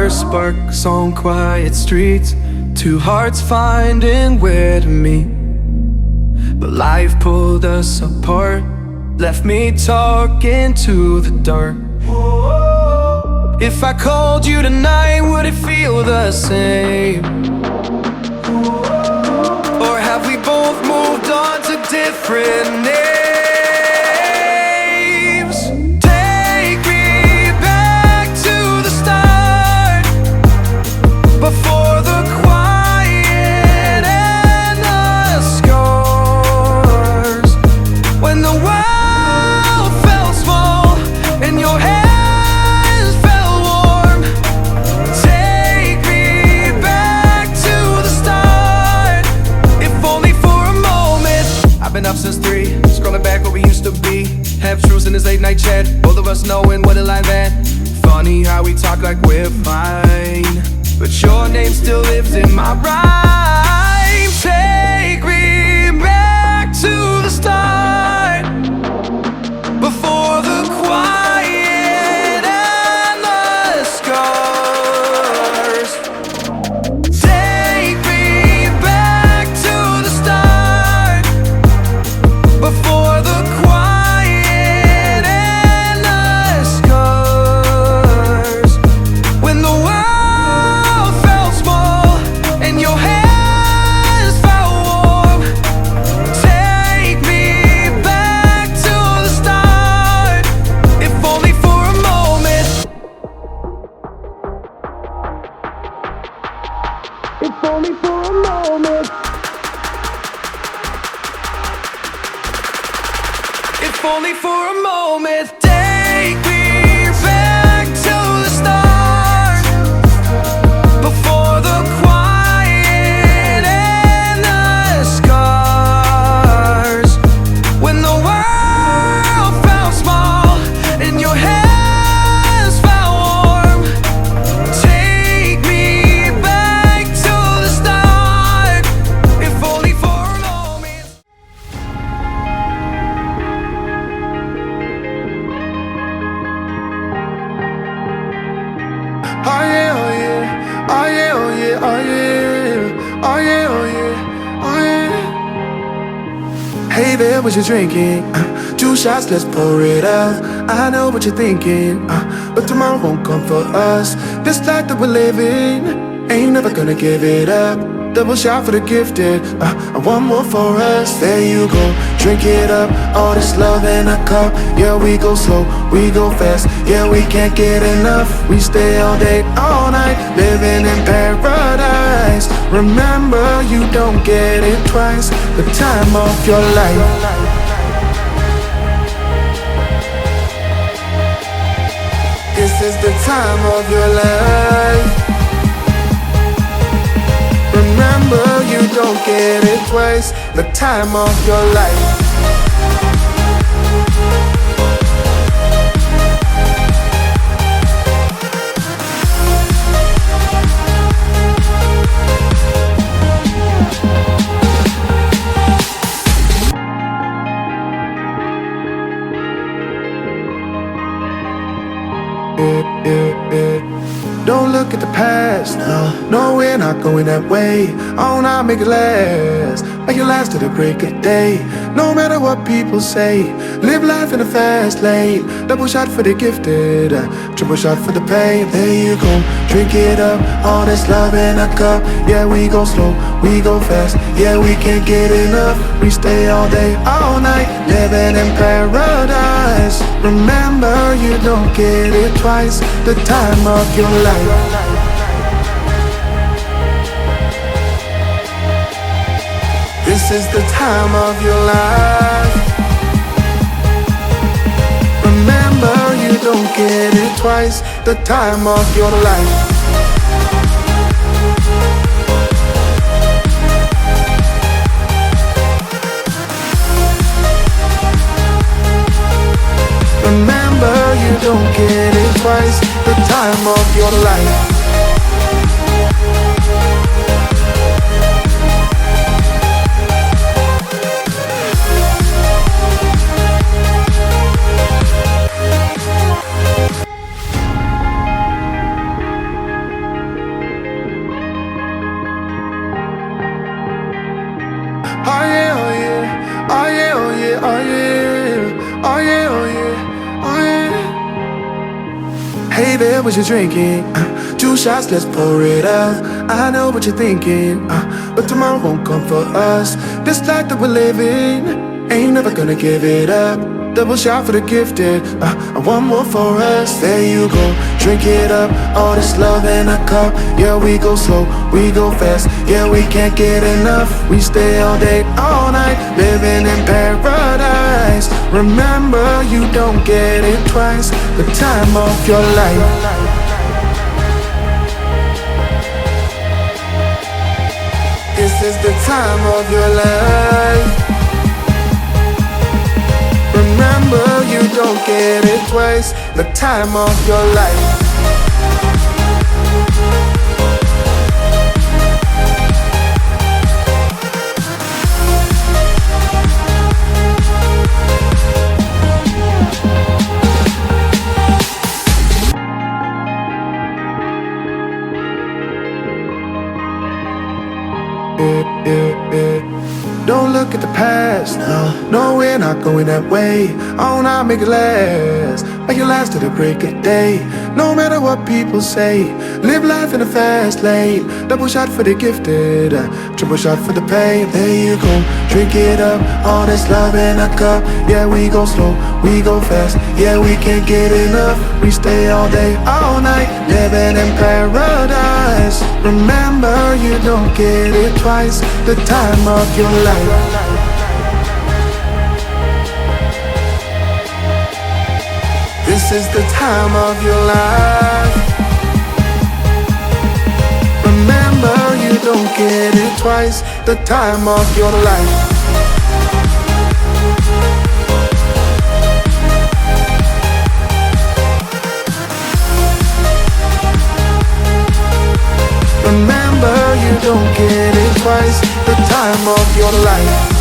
first sparks on quiet streets, two hearts finding where to meet. But life pulled us apart, left me talking to the dark. If I called you tonight, would it feel the same? Or have we both moved on to different names? Take me back to the start, before the quiet and the scars. When the world felt small and your hands felt warm. Take me back to the start, if only for a moment. I've been up since 3, scrolling back what we used to be. Half truths in this late night chat, both of us knowing what a lie that. Funny how we talk like we're fine, but your name still lives in my rhyme. Take me back to the start, before the quiet and the scars. Take me back to the start, before the quiet and the scars. When the world felt small and your hands felt warm. Take me back to the start, if only for a moment. If only for a moment. If only for a moment. Take me back to the start, before the quiet and the scars. When the world felt small and your hands felt warm. Take me back to the start, if only for a moment. Oh yeah, oh yeah, oh yeah, oh yeah, oh yeah, oh yeah, oh yeah, oh yeah. Hey there, what you drinking? 2 shots, let's pour it out. I know what you're thinking, but tomorrow won't come for us. This life that we're living, ain't never gonna give it up. Double shot for the gifted, and one more for us. There you go, drink it up. All this love in a cup. Yeah, we go slow, we go fast. Yeah, we can't get enough. We stay all day, all night, living in paradise. Remember, you don't get it twice. The time of your life. This is the time of your life. Remember, you don't get it twice. The time of your life. Don't look at the past, no, we're not going that way. Oh, now make it last, make it last to the break of day. No matter what people say, live life in a fast lane. Double shot for the gifted, triple shot for the pain. There you go, drink it up, all this love in a cup. Yeah, we go slow, we go fast. Yeah, we can't get enough. We stay all day, all night, living in paradise. Remember, you don't get it twice. The time of your life. This is the time of your life. Remember, you don't get it twice. The time of your life. Remember, you don't get it twice. The time of your life. Hey there, what you drinking? 2 shots, let's pour it out. I know what you're thinking, but tomorrow won't come for us. This life that we're living, ain't never gonna give it up. Double shot for the gifted, and one more for us. There you go, drink it up. All this love in a cup. Yeah, we go slow, we go fast. Yeah, we can't get enough. We stay all day, all night, living in paradise. Remember, you don't get it twice. The time of your life. This is the time of your life. Remember, you don't get it twice. The time of your life. Don't look at the past, no, we're not going that way. Oh, now make it last, make it last to the break of day. No matter what people say, live life in a fast lane. Double shot for the gifted, triple shot for the pain. There you go, drink it up, all this love in a cup. Yeah, we go slow, we go fast. Yeah, we can't get enough. We stay all day, all night, living in paradise. Remember, you don't get it twice. The time of your life. This is the time of your life. Remember, you don't get it twice. The time of your life. Remember, you don't get it twice. The time of your life.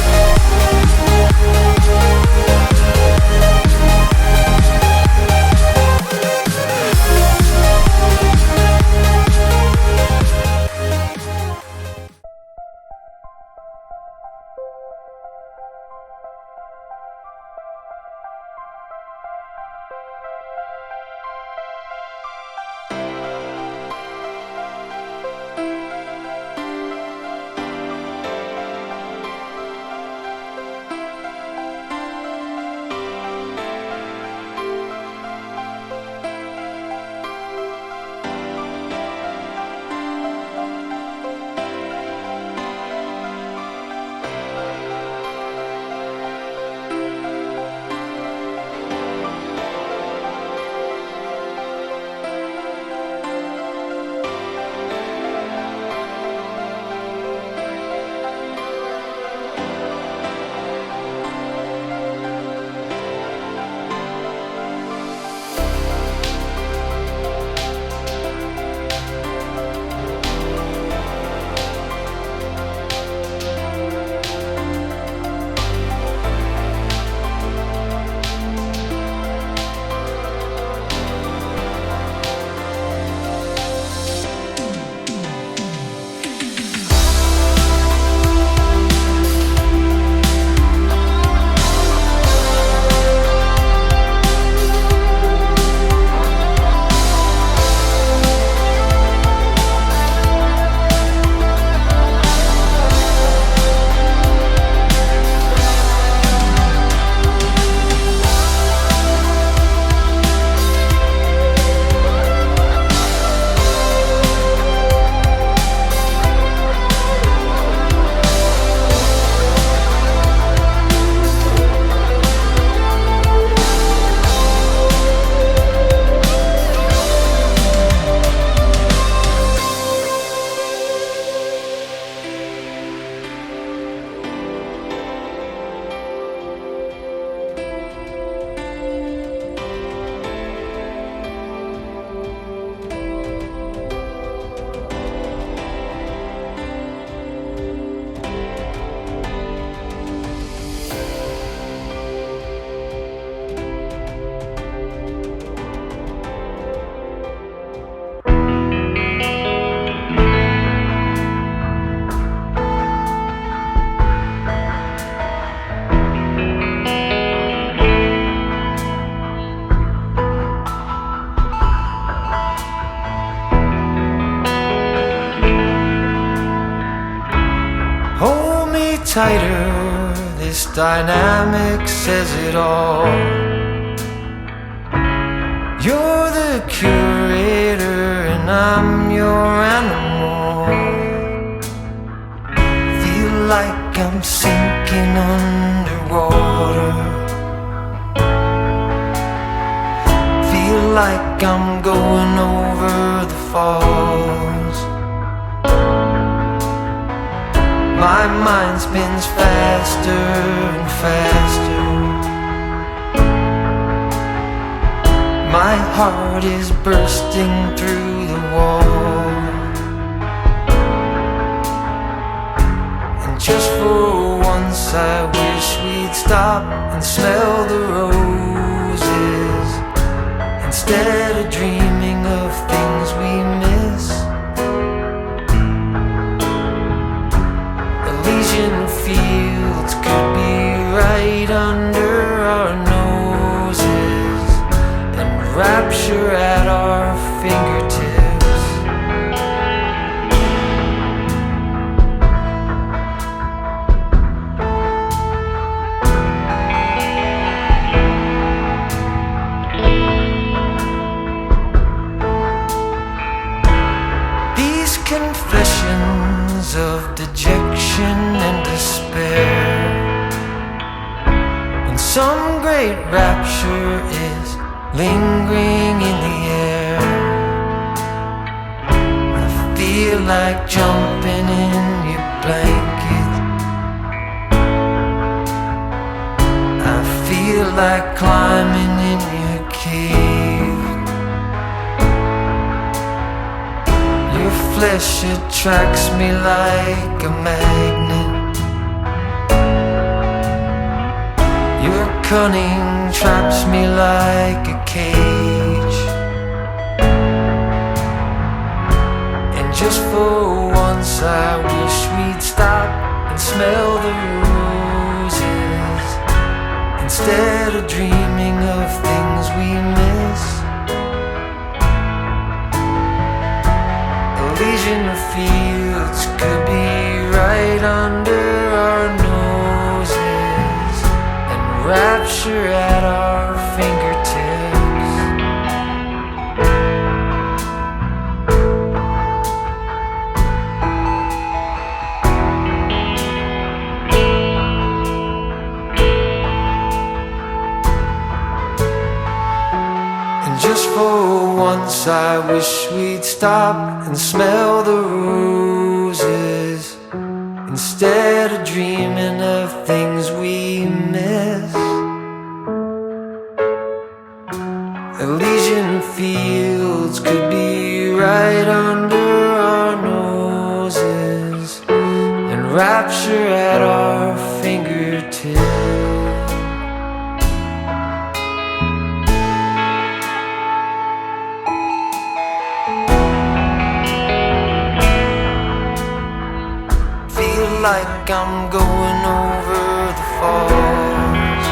tighter, this dynamic says it all. You're the curator and I'm your animal. Feel like I'm sinking underwater. Feel like I'm going over the falls. My mind spins faster and faster. My heart is bursting through the wall. And just for once I wish we'd stop and smell the roses, instead of dreaming of things we miss. Elysian fields could be right under our noses, and rapture at our fingertips. These confessions of dejection and despair, when some great rapture is lingering in the air, I feel like jumping in your blanket. I feel like climbing in your cave. Your flesh attracts me like a magnet. Your cunning traps me like a cage. And just for once I wish we'd stop and smell the roses, instead of dreaming of things we miss. Elysian fields could be right under our noses, and rapture at our fingertips. And just for once I wish we'd stop and smell the roses, instead of dreaming of things we miss. Elysian fields could be right under our noses, and rapture at our fingertips. Like I'm going over the falls.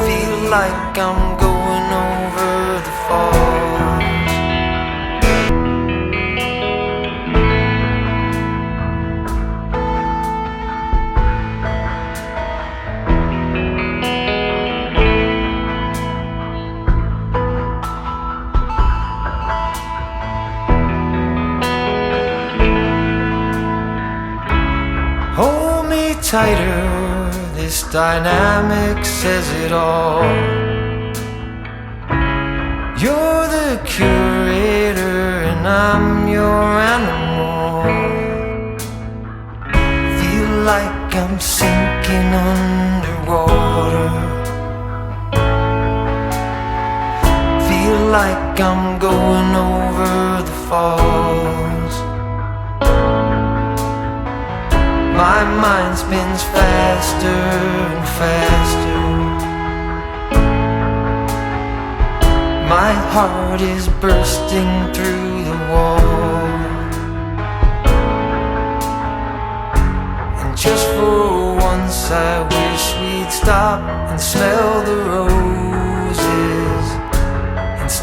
Feel like I'm going over the falls. Hold me tighter, this dynamic says it all. You're the curator and I'm your animal. Feel like I'm sinking underwater. Feel like I'm going over the falls. My mind spins faster and faster. My heart is bursting through the wall. And just for once I wish we'd stop and smell the roses,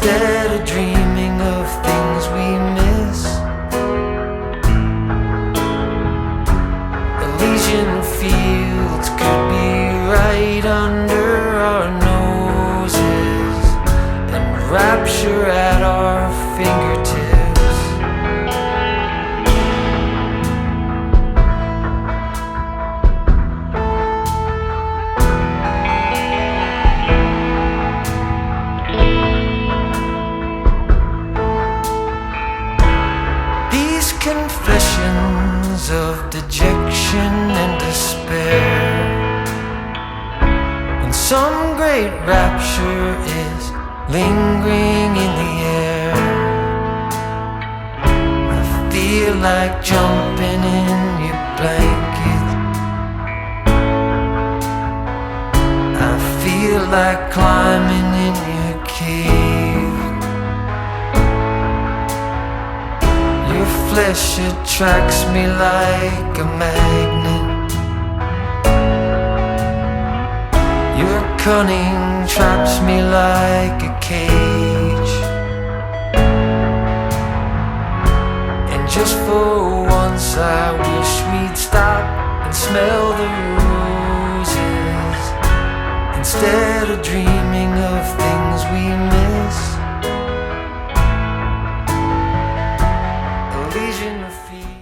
instead of dreaming of things we miss. Elysian fields could be right under our noses, and rapture at our fingertips. Confessions of dejection and despair, when some great rapture is lingering in the air. I feel like jumping in your blanket, I feel like climbing in your cave. Flesh attracts me like a magnet, your cunning traps me like a cage. And just for once I wish we'd stop and smell the roses, instead of dreaming of things we miss. Elysian fields.